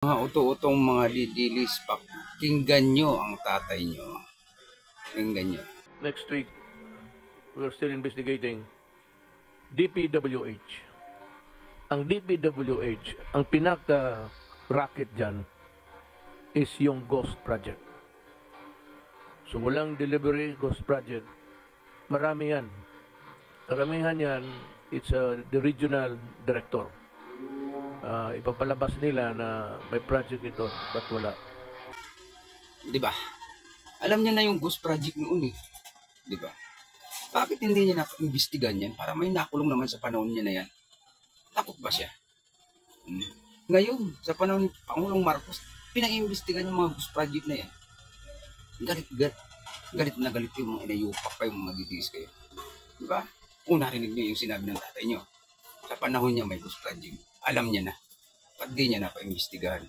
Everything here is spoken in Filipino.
Mga uto-utong mga didilis, pakinggan nyo ang tatay nyo. Pakinggan nyo. Next week, we're still investigating DPWH. Ang DPWH, ang pinaka-racket dyan is yung Ghost Project. So walang delivery, Ghost Project. Marami yan. Karamihan yan, it's the regional director. Ipapalabas nila na may project ito, but wala. Diba? Alam niya na yung Ghost Project noon eh. Diba? Bakit hindi niya na-imbestigan yan? Para may nakulong naman sa panahon niya na yan. Takot ba siya? Ngayon, sa panahon ni Pangulong Marcos, pinaimbestigan yung mga Ghost Project na yan. Galit na galit yung mga inayupak pa yung mga didilis kayo. Diba? Kung narinig niyo yung sinabi ng tatay niyo, sa panahon niya may Ghost Project, alam niya na. Ba't di niya na pa-imbestigahan?